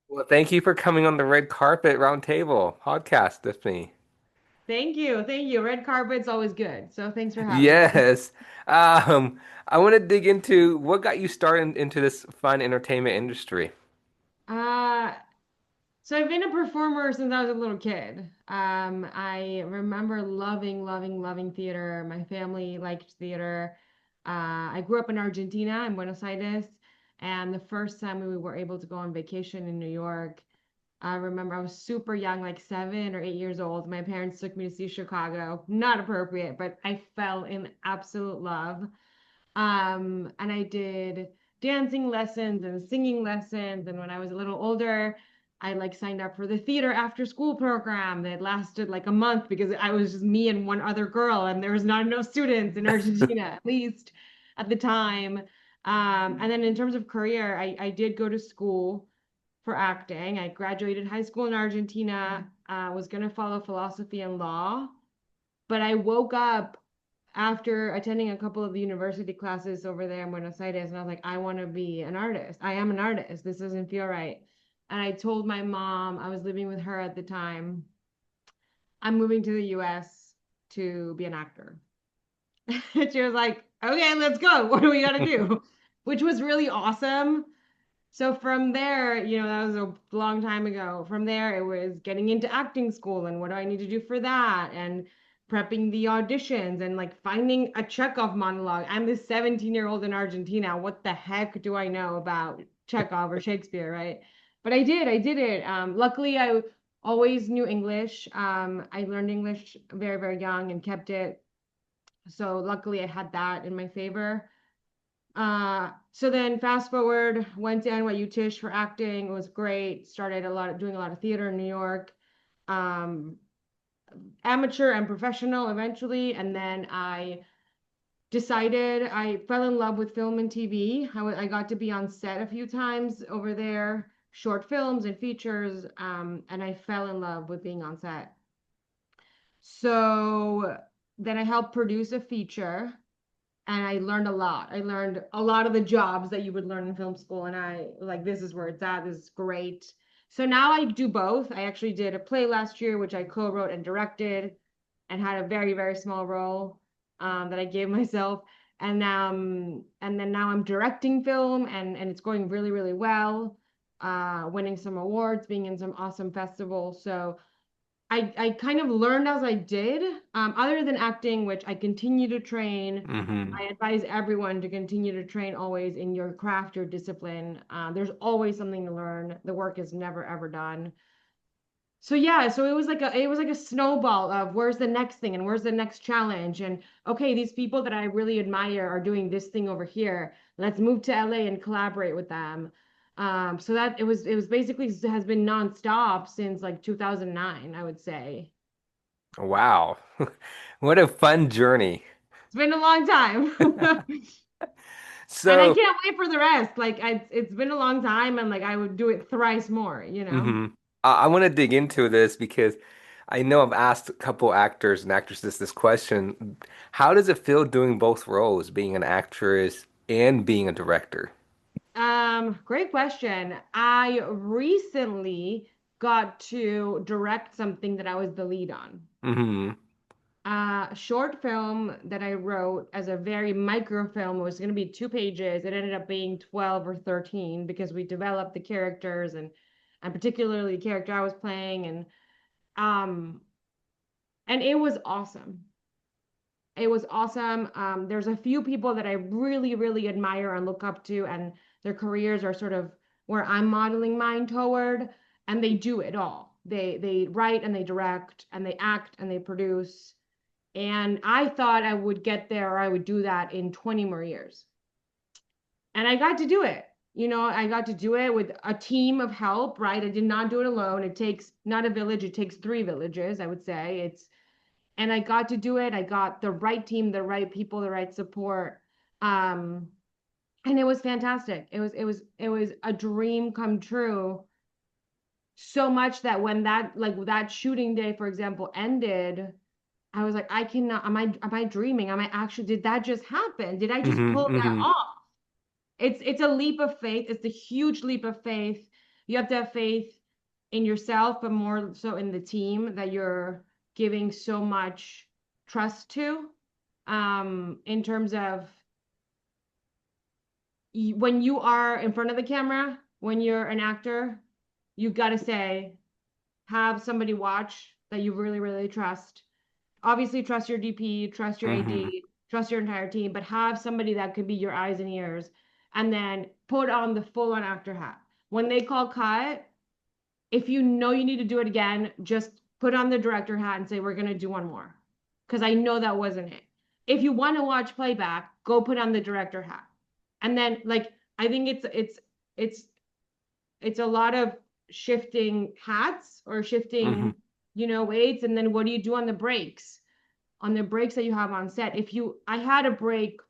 Well, thank you for coming on the Red Carpet Roundtable podcast with me. Thank you. Thank you. Red carpet's always good. So thanks for having me. Yes. I want to dig into what got you started into this fun entertainment industry. Uh, so I've been a performer since I was a little kid. I remember loving, loving, loving theater. My family liked theater. I grew up in Argentina, in Buenos Aires, and the first time we were able to go on vacation in New York, I remember I was super young, like 7 or 8 years old. My parents took me to see Chicago. Not appropriate, but I fell in absolute love. And I did dancing lessons and singing lessons. And when I was a little older, I like signed up for the theater after school program that lasted like a month because I was just me and one other girl, and there was not enough students in Argentina, at least at the time. And then in terms of career, I did go to school for acting. I graduated high school in Argentina, was going to follow philosophy and law, but I woke up after attending a couple of the university classes over there in Buenos Aires, and I was like, I want to be an artist. I am an artist. This doesn't feel right. And I told my mom, I was living with her at the time, I'm moving to the US to be an actor. And she was like, okay, let's go. What do we got to do? Which was really awesome. So from there, that was a long time ago. From there, it was getting into acting school and what do I need to do for that and prepping the auditions and like finding a Chekhov monologue. I'm this 17-year-old in Argentina. What the heck do I know about Chekhov or Shakespeare, right? But I did it. Luckily, I always knew English. I learned English very, very young and kept it. So luckily, I had that in my favor. So then fast forward, went to NYU Tisch for acting. It was great. Started doing a lot of theater in New York. Um, Amateur and professional eventually. And then I decided I fell in love with film and TV. I got to be on set a few times over there, short films and features. And I fell in love with being on set. So then I helped produce a feature and I learned a lot. I learned a lot of the jobs that you would learn in film school, and I like this is where it's at. This is great. So now I do both. I actually did a play last year, which I co-wrote and directed, and had a very, very small role that I gave myself. And then now I'm directing film, and it's going really, really well. Winning some awards, being in some awesome festivals. So I kind of learned as I did, other than acting, which I continue to train. Hmm. I advise everyone to continue to train always in your craft, your discipline. There's always something to learn. The work is never ever done. So yeah, so it was like a snowball of where's the next thing and where's the next challenge and okay, these people that I really admire are doing this thing over here. Let's move to LA and collaborate with them. So that it was basically has been nonstop since like 2009, I would say. Wow. What a fun journey. It's been a long time. And I So, can't wait for the rest. Like it's been a long time and like I would do it thrice more. hmm I want to dig into this because I know I've asked a couple actors and actresses this question. How does it feel doing both roles, being an actress and being a director? Great question. I recently got to direct something that I was the lead on. Hmm. A short film that I wrote as a very microfilm. It was going to be 2 pages. It ended up being 12 or 13 because we developed the characters and particularly the character I was playing um and it was awesome. It was awesome. There's a few people that I really, really admire and look up to, and their careers are sort of where I'm modeling mine toward, and they do it all. They write and they direct and they act and they produce. And I thought I would get there or I would do that in 20 more years. And I got to do it. I got to do it with a team of help, right? I did not do it alone. It takes not a village, it takes 3 villages, I would say. And I got to do it. I got the right team, the right people, the right support. Um, and it was fantastic. It was a dream come true. So much that when that shooting day, for example, ended, I was like, I cannot, am I dreaming? Am I actually, did that just happen? Did I just Hmm. pull that Hmm. off? It's a leap of faith. It's a huge leap of faith You have to have faith in yourself, but more so in the team that you're giving so much trust to. In terms of when you are in front of the camera, when you're an actor, you got to say, have somebody watch that you really, really trust. Obviously, trust your DP, trust your Hmm. AD, trust your entire team, but have somebody that could be your eyes and ears, and then put on the full on actor hat. When they call cut, if you know you need to do it again, just put on the director hat and say, we're going to do one more. Because I know that wasn't it. If you want to watch playback, go put on the director hat. And then like I think it's it's a lot of shifting hats or Hmm. shifting, weights. And then what do you do on the breaks? On the breaks that you have on set. If you I had a break,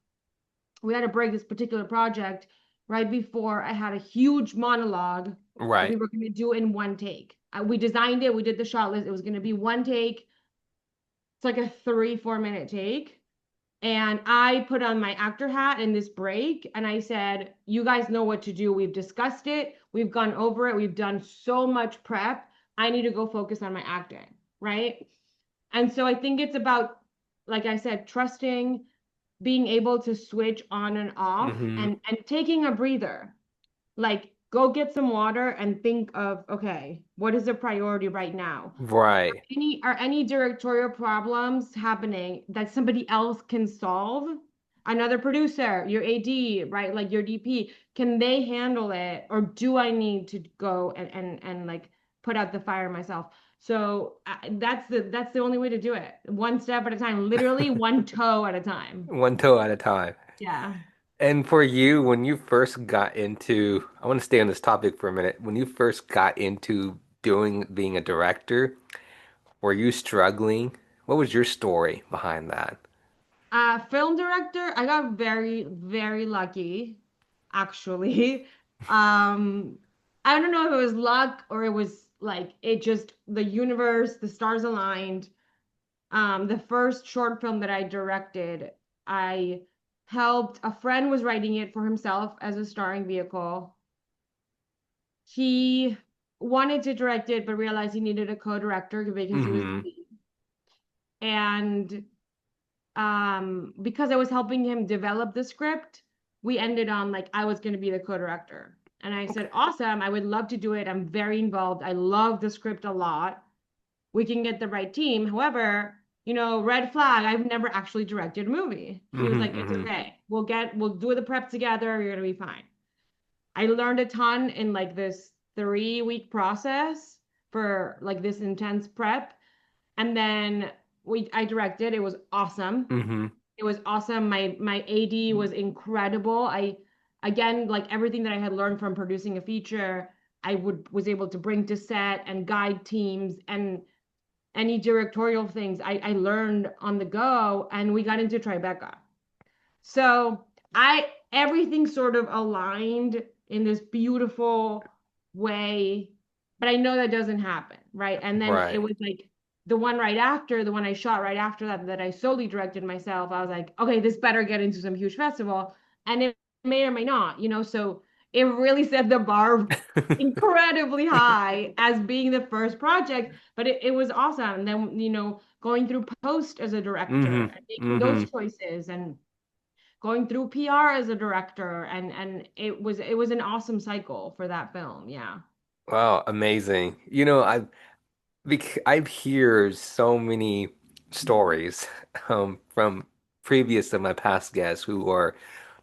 we had to break this particular project right before I had a huge monologue that we Right. were going to do in one take. We designed it, we did the shot list. It was going to be one take. It's like a 3, 4 minute take. And I put on my actor hat in this break and I said, you guys know what to do. We've discussed it, we've gone over it, we've done so much prep. I need to go focus on my acting, right? And so I think it's about, like I said, trusting, being able to switch on and off, Hmm. and taking a breather. Like go get some water and think of, okay, what is the priority right now? Right. Any directorial problems happening that somebody else can solve? Another producer, your AD, right? Like your DP, can they handle it? Or do I need to go and like put out the fire myself? So that's the only way to do it. One step at a time, literally one toe at a time. One toe at a time. Yeah. And for you, when you first got into, I want to stay on this topic for a minute. When you first got into being a director, were you struggling? What was your story behind that? Film director, I got very, very lucky, actually. Um, I don't know if it was luck or it was like it just the universe, the stars aligned. The first short film that I directed, I helped a friend was writing it for himself as a starring vehicle. He wanted to direct it, but realized he needed a co-director because he was the Hmm. lead. And because I was helping him develop the script, we ended on like I was going to be the co-director. And I said, Okay. awesome, I would love to do it. I'm very involved. I love the script a lot. We can get the right team. However, red flag, I've never actually directed a movie. He was like, it's Hmm. okay. We'll do the prep together. You're gonna be fine. I learned a ton in like this 3 week process for like this intense prep. And then I directed. It was awesome. Hmm. It was awesome. My AD was incredible. I again, like everything that I had learned from producing a feature, I would was able to bring to set and guide teams, and any directorial things I learned on the go, and we got into Tribeca. So I everything sort of aligned in this beautiful way, but I know that doesn't happen, right? And then it Right. was like the one right after, the one I shot right after that I solely directed myself. I was like, okay, this better get into some huge festival, and it may or may not, so it really set the bar incredibly high as being the first project, but it was awesome. And then, going through post as a director Hmm. and making Hmm. those choices and going through PR as a director, and it was an awesome cycle for that film. Yeah. Wow, amazing. I've heard so many stories from previous of my past guests who are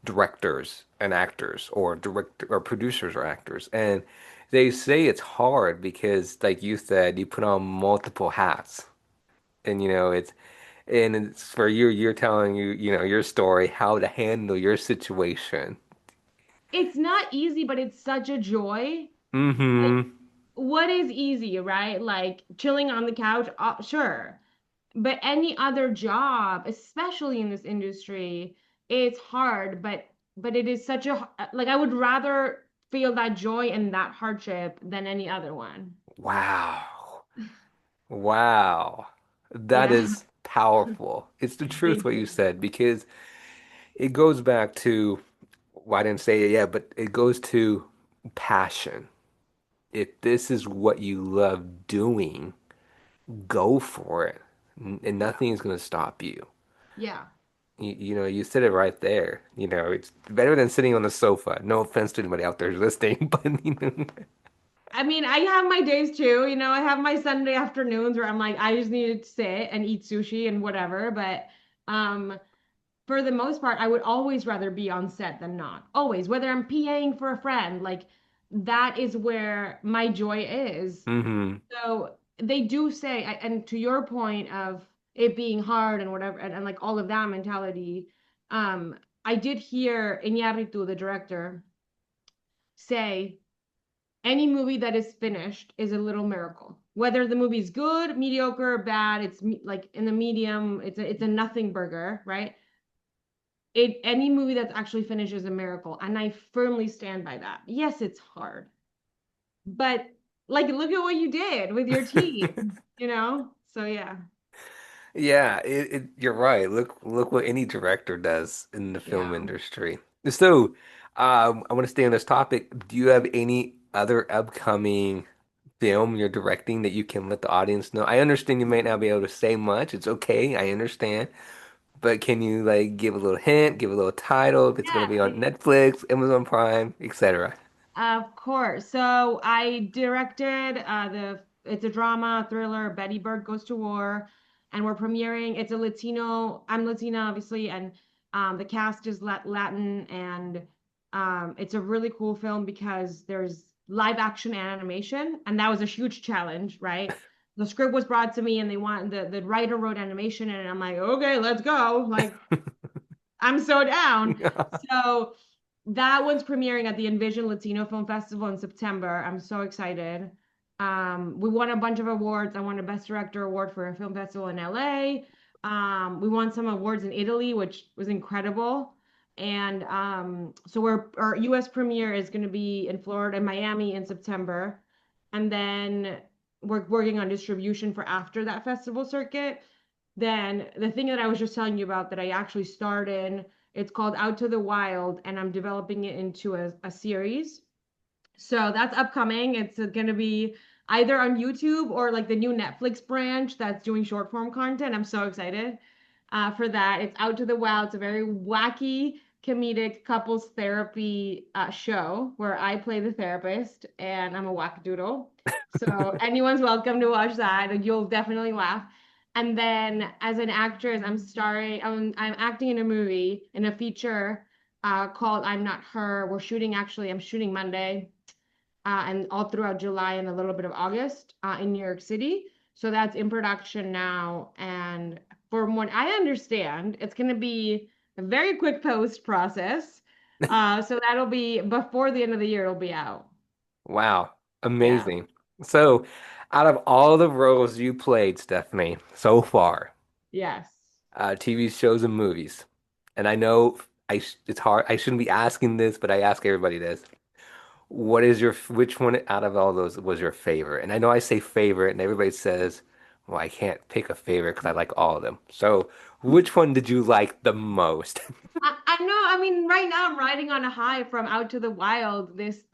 directors and actors or director or producers or actors, and they say it's hard because, like you said, you put on multiple hats, and it's for you. You're telling your story, how to handle your situation. It's not easy, but it's such a joy. Like, Hmm. what is easy, right? Like chilling on the couch, sure. But any other job, especially in this industry, it's hard, but it is such a like I would rather feel that joy and that hardship than any other one. Wow. Wow. That Yeah. is powerful. It's the truth Thank what you you. said because it goes back to, well, I didn't say it yet, but it goes to passion. If this is what you love doing, go for it. And Yeah. nothing is going to stop you. Yeah. You know, you said it right there. You know, it's better than sitting on the sofa. No offense to anybody out there listening, but you know. I mean, I have my days too. I have my Sunday afternoons where I'm like, I just need to sit and eat sushi and whatever. But um, for the most part, I would always rather be on set than not. Always, whether I'm PAing for a friend, like that is where my joy is. Hmm. So they do say, and to your point of it being hard and whatever, and like all of that mentality, I did hear Iñárritu, the director, say any movie that is finished is a little miracle. Whether the movie's good, mediocre, bad, like in the medium, it's a nothing burger, right? Any movie that's actually finished is a miracle, and I firmly stand by that. Yes, it's hard, but like look at what you did with your team, So yeah, Yeah, you're right. Look what any director does in the film yeah. industry. So, I want to stay on this topic. Do you have any other upcoming film you're directing that you can let the audience know? I understand you might not be able to say much. It's okay. I understand. But can you like give a little hint, give a little title if it's going to be Yeah, on Netflix, Amazon Prime, etc.? of course. So I directed it's a drama thriller, Betty Bird Goes to War, and we're premiering. It's a Latino. I'm Latina, obviously, and the cast is Latin, and it's a really cool film because there's live action and animation, and that was a huge challenge, right? The script was brought to me, and they want the writer wrote animation, and I'm like, okay, let's go. Like I'm so down. So that one's premiering at the Envision Latino Film Festival in September. I'm so excited. We won a bunch of awards. I won a Best Director award for a film festival in LA. We won some awards in Italy, which was incredible. And so our US premiere is going to be in Florida, Miami in September. And then we're working on distribution for after that festival circuit. Then the thing that I was just telling you about that I actually starred in, it's called Out to the Wild, and I'm developing it into a series. So that's upcoming. It's going to be either on YouTube or like the new Netflix branch that's doing short form content. I'm so excited for that. It's Out to the Wild. It's a very wacky, comedic couples therapy show where I play the therapist and I'm a wackadoodle. So anyone's welcome to watch that. You'll definitely laugh. And then as an actress, I'm acting in a movie, in a feature called I'm Not Her. I'm shooting Monday and all throughout July and a little bit of August in New York City. So that's in production now. And from what I understand, it's going to be a very quick post process. So that'll be before the end of the year, it'll be out. Wow, Yeah. amazing. So, out of all the roles you played, Stephanie, so far, Yes. TV shows and movies, and I know it's hard. I shouldn't be asking this, but I ask everybody this. Which one out of all those was your favorite? And I know I say favorite, and everybody says, well, I can't pick a favorite because I like all of them. So, which one did you like the most? I know. I mean, right now I'm riding on a high from Out to the Wild. This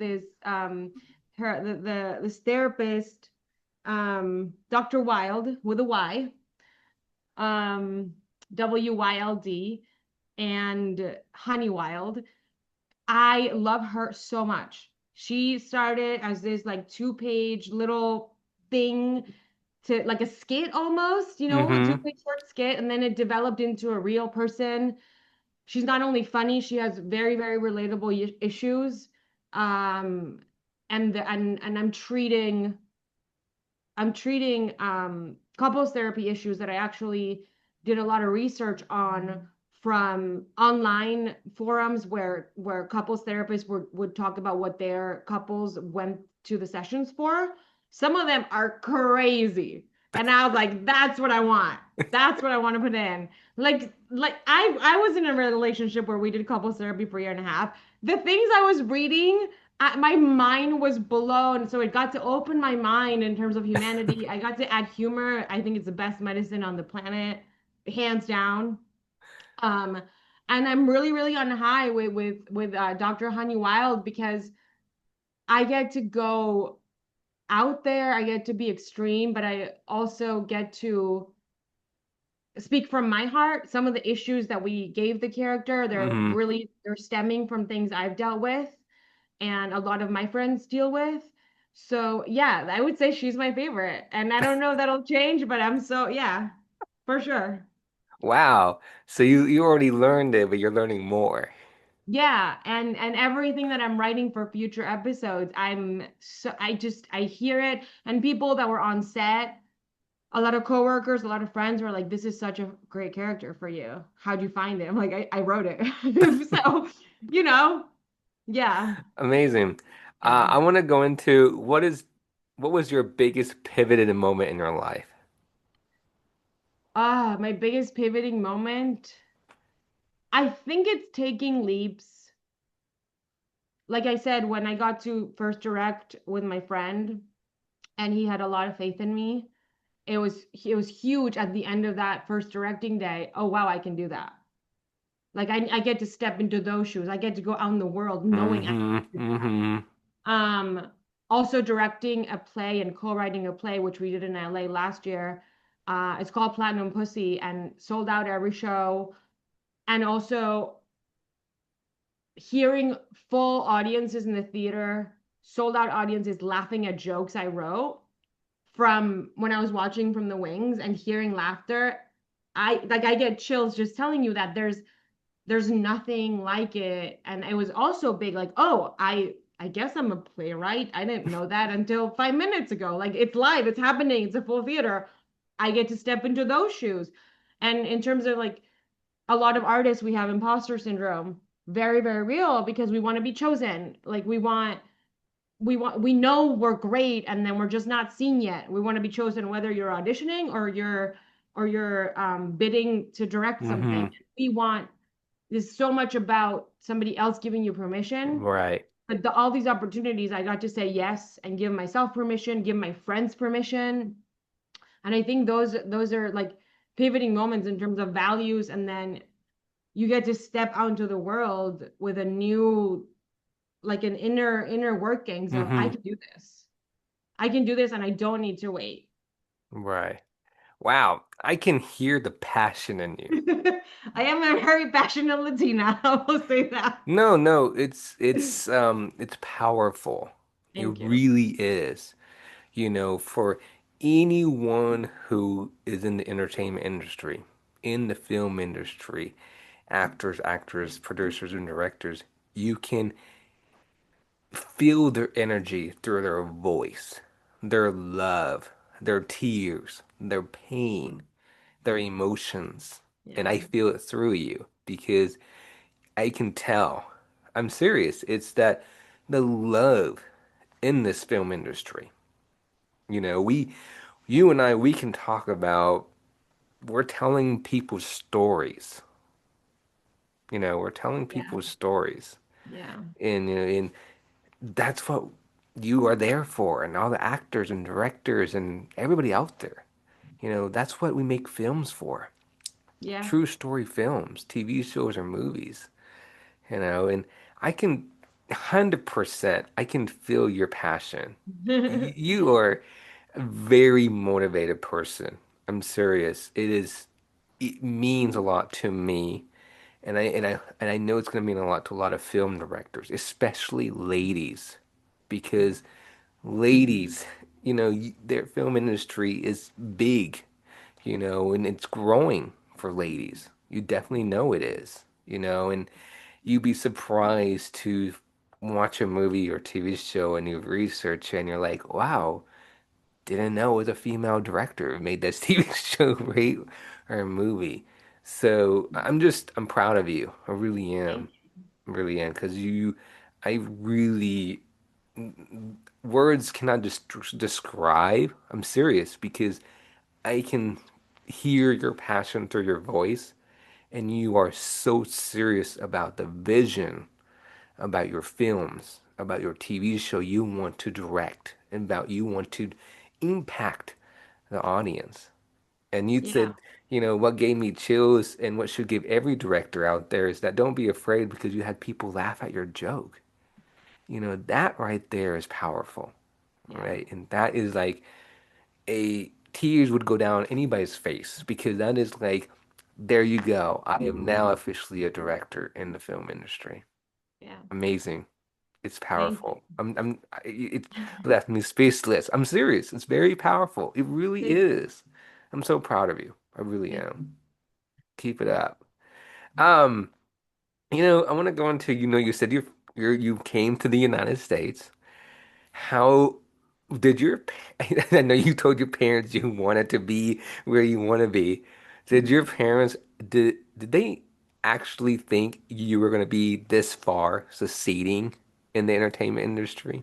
her this therapist, Dr. Wild with a Y, um, WYLD, and Honey Wild. I love her so much. She started as this like two-page little thing to like a skit almost, a Hmm. two-page short skit, and then it developed into a real person. She's not only funny, she has very, very relatable issues. Um, and I'm treating couples therapy issues that I actually did a lot of research on from online forums where couples therapists would talk about what their couples went to the sessions for. Some of them are crazy. And I was like, that's what I want. That's what I want to put in. Like I was in a relationship where we did couples therapy for a year and a half. The things I was reading my mind was blown. So it got to open my mind in terms of humanity. I got to add humor. I think it's the best medicine on the planet, hands down. Um, and I'm really, really on high with Dr. Honey Wild because I get to go. out there. I get to be extreme, but I also get to speak from my heart. Some of the issues that we gave the character, Hmm. they're stemming from things I've dealt with and a lot of my friends deal with. So yeah, I would say she's my favorite. And I don't know if that'll change, but I'm so yeah, for sure. Wow. So you already learned it, but you're learning more. Yeah, and everything that I'm writing for future episodes, I hear it and people that were on set, a lot of coworkers, a lot of friends were like, "This is such a great character for you. How'd you find it?" I'm like, I wrote it. So, you know, yeah, Amazing. yeah. I want to go into what was your biggest pivoted moment in your life? My biggest pivoting moment, I think it's taking leaps. Like I said, when I got to first direct with my friend and he had a lot of faith in me, it was huge at the end of that first directing day. Oh wow, I can do that. Like I get to step into those shoes. I get to go out in the world knowing I Hmm. can do Hmm. that. Also directing a play and co-writing a play, which we did in LA last year. It's called Platinum Pussy and sold out every show. And also hearing full audiences in the theater, sold out audiences laughing at jokes I wrote from when I was watching from the wings and hearing laughter. I get chills just telling you that there's nothing like it. And it was also big, like, oh, I guess I'm a playwright. I didn't know that until 5 minutes ago. Like it's live, it's happening, it's a full theater. I get to step into those shoes. And in terms of like a lot of artists, we have imposter syndrome, very, very real because we want to be chosen. Like we know we're great and then we're just not seen yet. We want to be chosen whether you're auditioning or you're bidding to direct something. Hmm. We want there's so much about somebody else giving you permission. Right. But all these opportunities, I got to say yes and give myself permission, give my friends permission. And I think those are like pivoting moments in terms of values. And then you get to step out into the world with a new, like an inner workings of I Hmm. can do this. I can do this and I don't need to wait. Right. Wow. I can hear the passion in you. I am a very passionate Latina. I will say that. No, no, it's powerful. It Thank you. really is. For anyone who is in the entertainment industry, in the film industry, actors, producers, and directors, you can feel their energy through their voice, their love, their tears, their pain, their emotions. And Yeah. I feel it through you because I can tell. I'm serious. It's that the love in this film industry. You and I, we can talk about, we're telling people stories. We're telling Yeah. people stories. Yeah. And that's what you are there for, and all the actors and directors and everybody out there. That's what we make films for. Yeah. True story films, TV shows or movies. And I can 100%, I can feel your passion. You are a very motivated person. I'm serious. It means a lot to me. And I know it's going to mean a lot to a lot of film directors, especially ladies, because ladies, their film industry is big, and it's growing for ladies. You definitely know it is, and you'd be surprised to watch a movie or TV show and you research and you're like, wow, didn't know it was a female director who made this TV show, right? Or a movie. So I'm proud of you. I really am. Thank I really am. Because I really, words cannot just describe. I'm serious because I can hear your passion through your voice, and you are so serious about the vision, about your films, about your TV show you want to direct, and about you want to impact the audience. And you you. Yeah. said, what gave me chills and what should give every director out there is that don't be afraid because you had people laugh at your joke. That right there is powerful. Yeah. right? And that is like a tears would go down anybody's face because that is like, there you go. I am now officially a director in the film industry. Yeah. Amazing. It's Thank powerful. It left me speechless. I'm serious. It's very powerful. It really you. is. I'm so proud of you. I really Thank am. Keep it up. Um, I want to go into, you said you came to the United States. How did I know you told your parents you wanted to be where you want to be. Did your parents did they actually think you were going to be this far succeeding in the entertainment industry?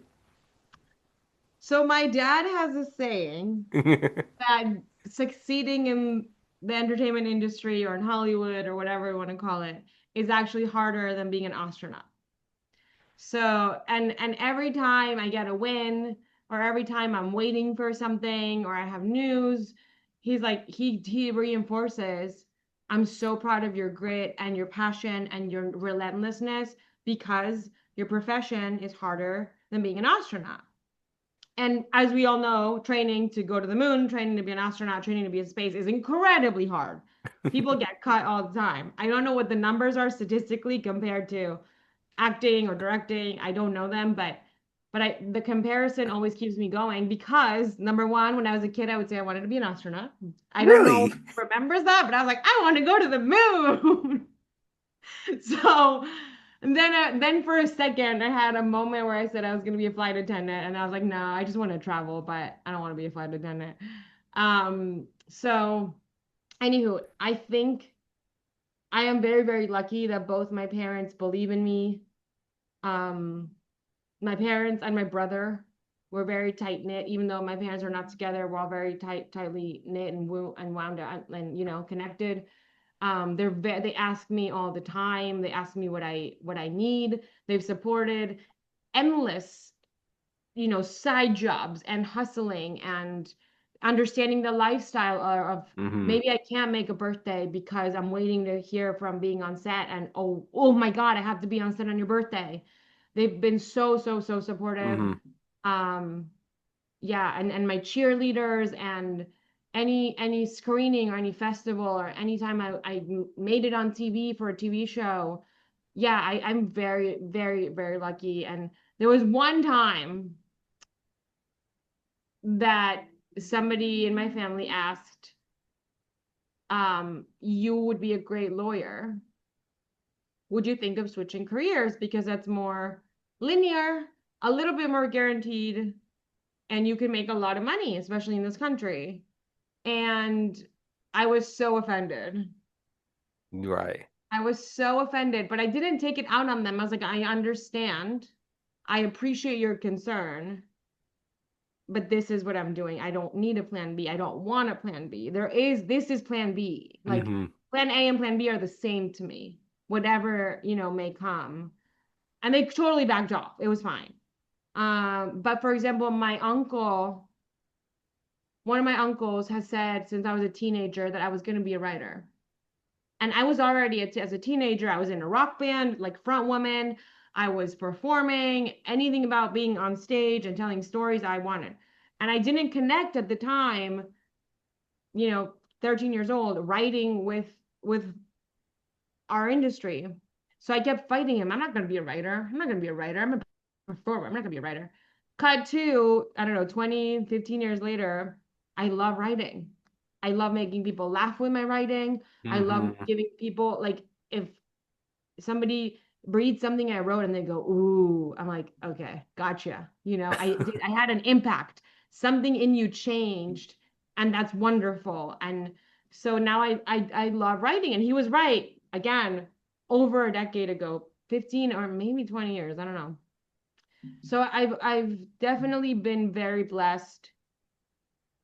So my dad has a saying that succeeding in the entertainment industry or in Hollywood or whatever you want to call it is actually harder than being an astronaut. So, and every time I get a win or every time I'm waiting for something or I have news, he's like he reinforces, I'm so proud of your grit and your passion and your relentlessness because your profession is harder than being an astronaut. And as we all know, training to go to the moon, training to be an astronaut, training to be in space is incredibly hard. People get cut all the time. I don't know what the numbers are statistically compared to acting or directing. I don't know them, but the comparison always keeps me going because number one, when I was a kid, I would say I wanted to be an astronaut. I don't know Really? who remembers that, but I was like, I want to go to the moon. So and then for a second, I had a moment where I said I was going to be a flight attendant, and I was like, no, I just want to travel, but I don't want to be a flight attendant. So anywho, I think I am very, very lucky that both my parents believe in me. Um, my parents and my brother were very tight knit, even though my parents are not together. We're all very tightly knit and wound up and connected. They ask me all the time. They ask me what I need. They've supported endless, side jobs and hustling and understanding the lifestyle of Hmm. maybe I can't make a birthday because I'm waiting to hear from being on set and oh my God, I have to be on set on your birthday. They've been so, so, so supportive. Hmm. Um, yeah, and my cheerleaders and any screening or any festival or anytime I made it on TV for a TV show. Yeah, I'm very, very, very lucky. And there was one time that somebody in my family asked, you would be a great lawyer. Would you think of switching careers because that's more linear, a little bit more guaranteed, and you can make a lot of money, especially in this country? And I was so offended. Right. I was so offended, but I didn't take it out on them. I was like, I understand. I appreciate your concern, but this is what I'm doing. I don't need a plan B. I don't want a plan B. This is plan B. Like Hmm. plan A and plan B are the same to me, whatever, may come. And they totally backed off. It was fine. But for example, one of my uncles has said since I was a teenager that I was going to be a writer. And I was already, as a teenager, I was in a rock band, like front woman. I was performing anything about being on stage and telling stories I wanted. And I didn't connect at the time, you know, 13 years old, writing with our industry. So I kept fighting him. I'm not going to be a writer. I'm not going to be a writer. I'm a performer. I'm not going to be a writer. Cut to, I don't know, 20, 15 years later, I love writing. I love making people laugh with my writing. I love Hmm. giving people, like, if somebody reads something I wrote and they go, ooh, I'm like, okay, gotcha. I had an impact. Something in you changed, and that's wonderful. And so now I love writing. And he was right again over a decade ago, 15 or maybe 20 years. I don't know. So I've definitely been very blessed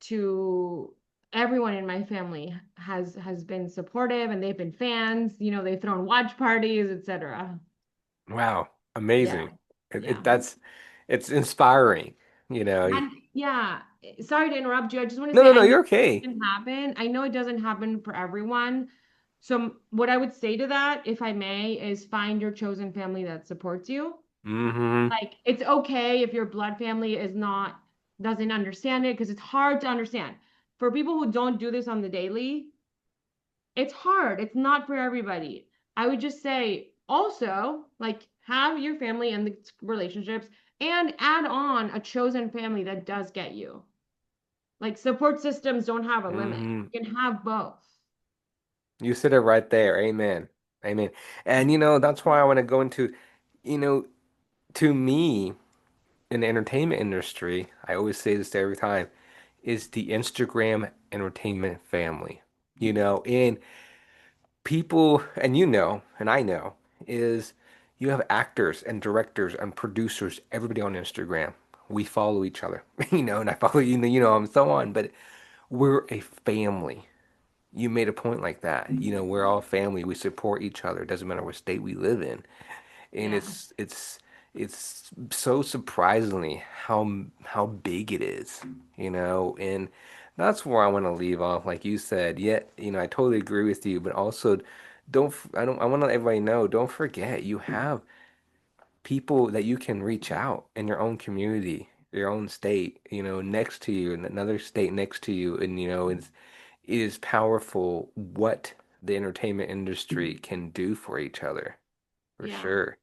to everyone in my family has been supportive and they've been fans, they've thrown watch parties, etc. Wow. Yeah, Amazing. yeah. It's inspiring, you know. And yeah, sorry to interrupt you. I just want to No, say no, I no, know you're it okay. doesn't happen. I know it doesn't happen for everyone. So what I would say to that, if I may, is find your chosen family that supports you. Hmm. Like it's okay if your blood family is not doesn't understand it because it's hard to understand. For people who don't do this on the daily, it's hard. It's not for everybody. I would just say also, like, have your family and the relationships and add on a chosen family that does get you. Like, support systems don't have a limit. Hmm. You can have both. You said it right there. Amen. Amen. And that's why I want to go into, you know, to me in the entertainment industry, I always say this every time, is the Instagram entertainment family. And people, and and I know, is you have actors and directors and producers, everybody on Instagram. We follow each other, and I follow and so on. But we're a family. You made a point like that. We're all family. We support each other. It doesn't matter what state we live in. And Yeah. it's so surprisingly how big it is, and that's where I want to leave off. Like you said, yet, I totally agree with you, but also I want to let everybody know, don't forget you have people that you can reach out in your own community, your own state, next to you, in another state next to you, and it is powerful what the entertainment industry can do for each other, for Yeah. sure.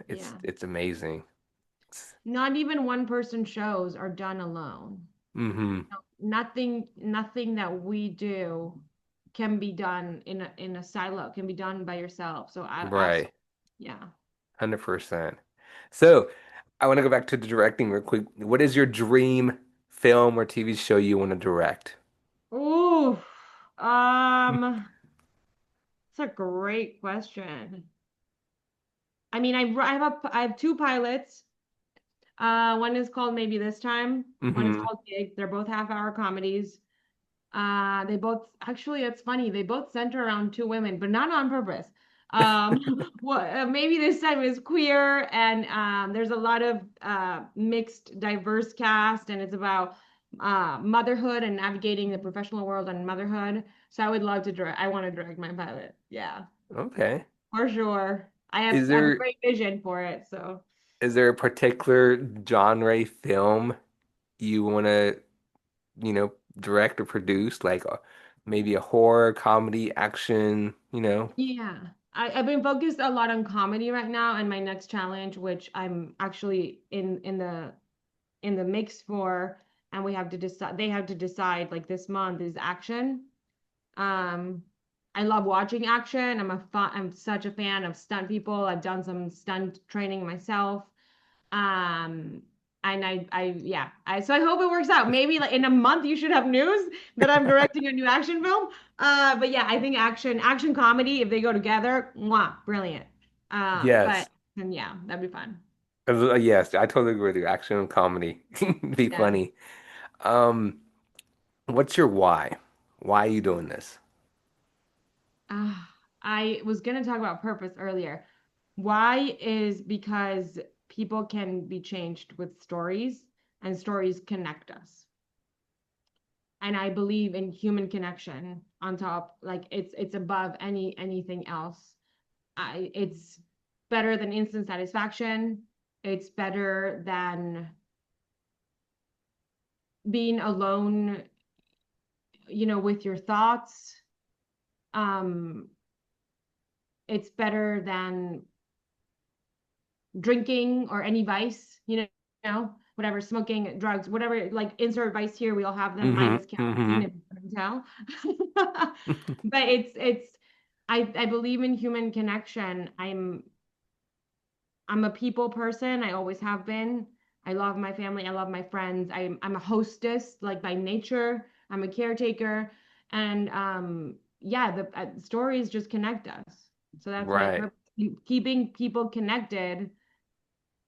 It's Yeah. it's amazing. Not even one person shows are done alone. Mm-hmm. Nothing that we do can be done in a silo, can be done by yourself. So I Right. absolutely, yeah. 100%. So, I want to go back to the directing real quick. What is your dream film or TV show you want to direct? Ooh, it's a great question. I mean, I have two pilots. One is called Maybe This Time. One is Mm-hmm. called Gig. They're both half-hour comedies. They both actually, it's funny. They both center around two women, but not on purpose. Well, maybe this time is queer, and there's a lot of mixed, diverse cast, and it's about motherhood and navigating the professional world and motherhood. So I would love to direct. I want to direct my pilot. Yeah, Okay. for sure. Is I have a there great vision for it. So. is there a particular genre film you want to, direct or produce, like maybe a horror, comedy, action, Yeah. I've been focused a lot on comedy right now, and my next challenge, which I'm actually in the mix for, and we have to decide they have to decide like this month is action. Um, I love watching action. I'm such a fan of stunt people. I've done some stunt training myself. Um, and yeah, so I hope it works out. Maybe like in a month you should have news that I'm directing a new action film. But yeah, I think action comedy, if they go together, mwah, brilliant. But Yes. and yeah, that'd be fun. Yes, I totally agree with you. Action and comedy. Be Yeah. funny. Um, what's your why? Why are you doing this? I was gonna talk about purpose earlier. Why is because people can be changed with stories, and stories connect us. And I believe in human connection on top, like it's above anything else. It's better than instant satisfaction. It's better than being alone, with your thoughts. Um, it's better than drinking or any vice, whatever, smoking, drugs, whatever, like insert vice here, we all have them Mm-hmm. minus caffeine, Mm-hmm. if you can tell. But I believe in human connection. I'm a people person. I always have been. I love my family. I love my friends. I'm a hostess, like by nature. I'm a caretaker, and yeah, the stories just connect us. So that's my Right. purpose: keeping people connected,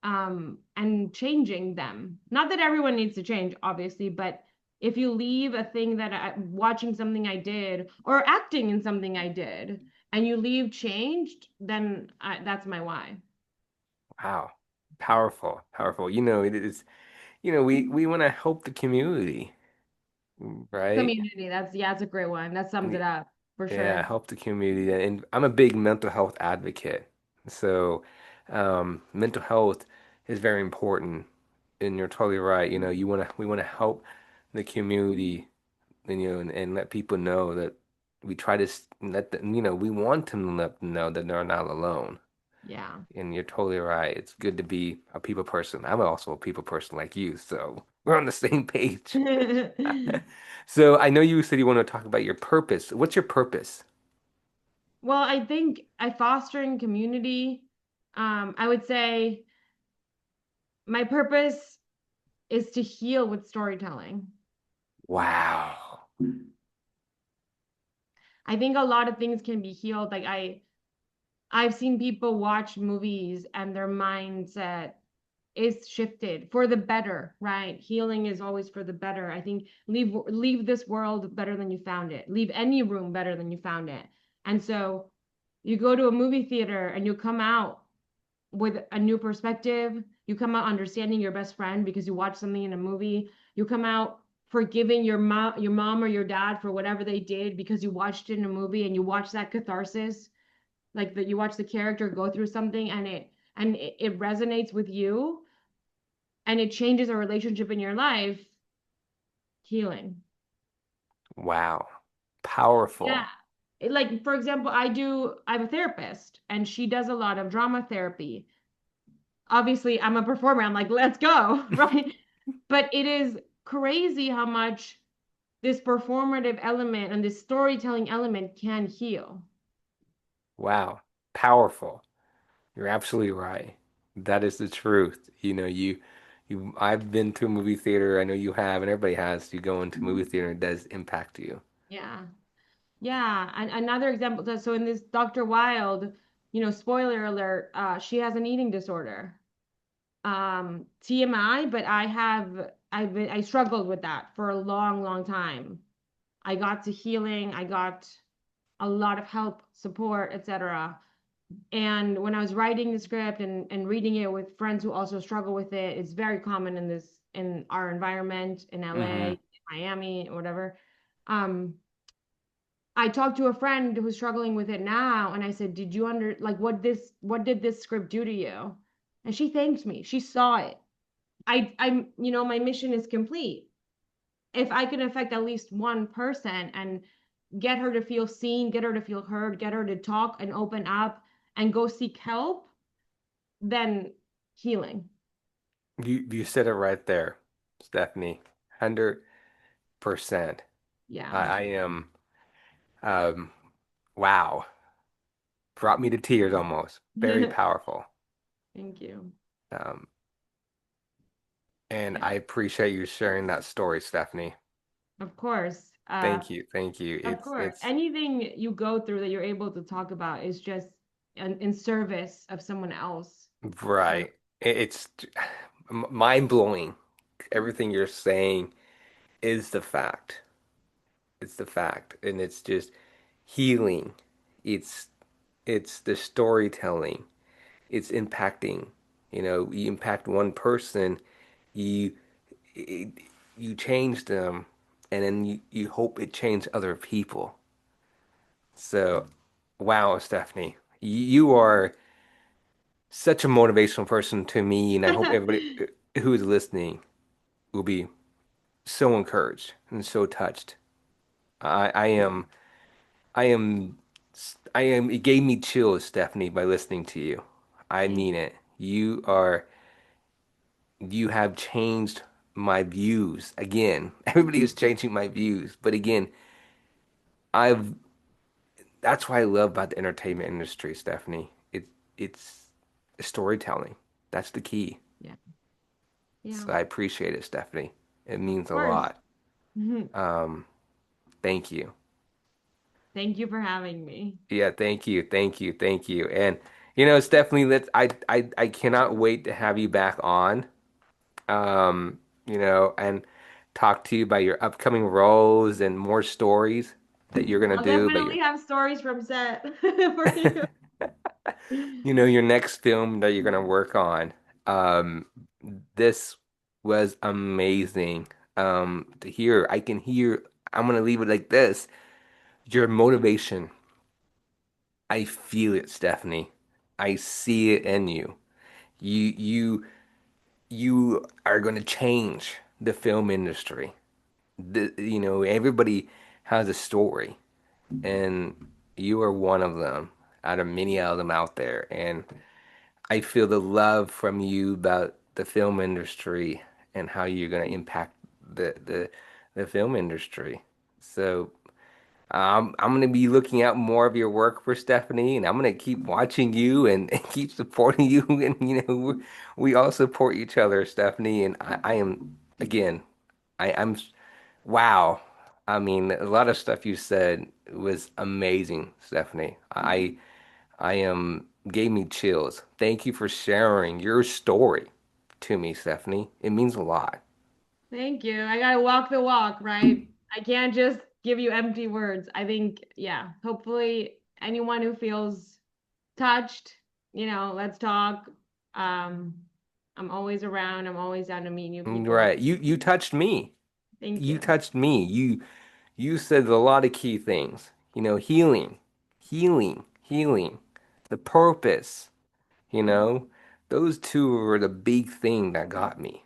and changing them. Not that everyone needs to change, obviously, but if you leave a thing watching something I did or acting in something I did, and you leave changed, then that's my why. Wow. Powerful. Powerful. It is, we want to help the community, right? Community. Yeah, that's a great one. That sums it up for Yeah, sure. help the community. And I'm a big mental health advocate. So, mental health is very important. And you're totally right. We want to help the community, and let people know that we try to let them, we want them to let them know that they're not alone. Yeah. And you're totally right. It's good to be a people person. I'm also a people person like you, so we're on the same page. So I know you said you want to talk about your purpose. What's your purpose? Well, I think I fostering community. I would say my purpose is to heal with storytelling. Wow. I think a lot of things can be healed. I've seen people watch movies and their mindset is shifted for the better, right? Healing is always for the better. I think leave this world better than you found it. Leave any room better than you found it. And so you go to a movie theater and you come out with a new perspective. You come out understanding your best friend because you watched something in a movie. You come out forgiving your mom or your dad for whatever they did because you watched it in a movie and you watch that catharsis, like that you watch the character go through something and it resonates with you and it changes a relationship in your life. Healing. Wow. Yeah. Powerful. Like for example, I'm a therapist and she does a lot of drama therapy. Obviously I'm a performer. I'm like, let's go, right? But it is crazy how much this performative element and this storytelling element can heal. Wow. Powerful. You're absolutely right. That is the truth. I've been to a movie theater. I know you have, and everybody has. You go into movie theater, it does impact you. Yeah. Yeah. And another example, so in this Dr. Wilde, spoiler alert, she has an eating disorder. TMI, but I struggled with that for a long, long time. I got to healing, I got a lot of help, support, etc. And when I was writing the script and reading it with friends who also struggle with it, it's very common in our environment in Hmm. LA, Miami, or whatever. Um, I talked to a friend who's struggling with it now, and I said, "Did you like what did this script do to you?" And she thanked me. She saw it. My mission is complete. If I can affect at least one person and get her to feel seen, get her to feel heard, get her to talk and open up and go seek help, then healing. You said it right there, Stephanie. 100%. Yeah. I am, um, wow. Brought me to tears almost. Very powerful. Thank you. Um, and Yeah, I appreciate you sharing that story, Stephanie. of course. Thank you. Thank you. Of It's, course. it's Anything you go through that you're able to talk about is just in service of someone else. So, right. It's mind blowing. Everything you're saying is the fact. It's the fact. And it's just healing. It's it's the storytelling. It's impacting. You impact one person, you it, you change them, and then you hope it changes other people. So, wow, Stephanie, you are such a motivational person to me, and I hope everybody who is listening will be so encouraged and so touched. I am, I am, I am. It gave me chills, Stephanie, by listening to you. I thank mean it. You have changed my views again. Everybody is changing my views, but again, I've. That's what I love about the entertainment industry, Stephanie. It's storytelling. That's the key. yeah. Yeah. So I appreciate it, Stephanie. It means Of a course. lot. Um, thank you. Thank you for having me. Yeah, thank you, thank you, thank you. And Stephanie, I cannot wait to have you back on. And talk to you about your upcoming roles and more stories that you're gonna I'll do about your definitely have stories from set for you. your next film that you're gonna work on. Um, this was amazing. To hear, I can hear. I'm gonna leave it like this. Your motivation. I feel it, Stephanie. I see it in you. You you are going to change the film industry. Everybody has a story, and you are one of them out of many of them out there. And I feel the love from you about the film industry and how you're going to impact the film industry. So I'm going to be looking out more of your work for Stephanie, and I'm going to keep watching you and keep supporting you. And we all support each other, Stephanie. And I am again, I'm wow. I mean, a lot of stuff you said was amazing, Stephanie. I am gave me chills. Thank you for sharing your story to me, Stephanie. It means a lot. Thank you. I gotta walk the walk, right? I can't just give you empty words. I think, yeah, hopefully anyone who feels touched, let's talk. Um, I'm always around. I'm always down to meet new people. Right. You touched me. Thank You you. touched me. You said a lot of key things. Healing, healing, the purpose, you know. Those two were the big thing that got me.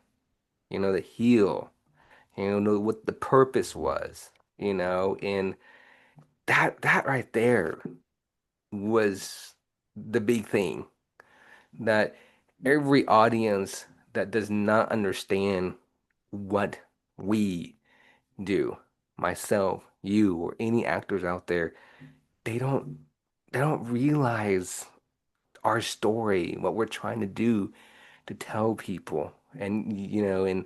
The heal, know what the purpose was, and that right there was the big thing that every audience that does not understand what we do, myself, you, or any actors out there, they don't they don't realize our story, what we're trying to do to tell people, and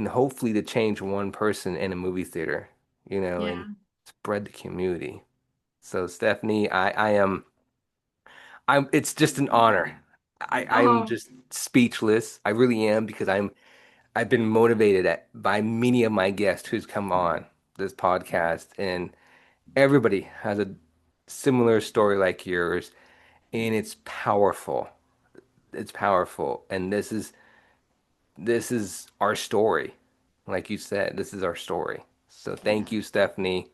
hopefully to change one person in a movie theater, and Yeah. spread the community. So Stephanie, I am I'm it's just an honor. I'm Oh, just speechless. I really am because I've been motivated by many of my guests who's come on this podcast, and everybody has a similar story like yours, and it's powerful. It's powerful, and this is our story. Like you said, this is our story. So yeah. thank you, Stephanie.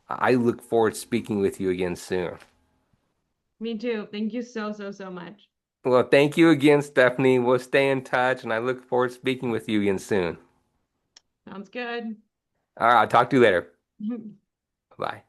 I look forward to speaking with you again soon. Me too. Thank you so, so, so much. Well, thank you again, Stephanie. We'll stay in touch, and I look forward to speaking with you again soon. Sounds good. All right, I'll talk to you later. Bye.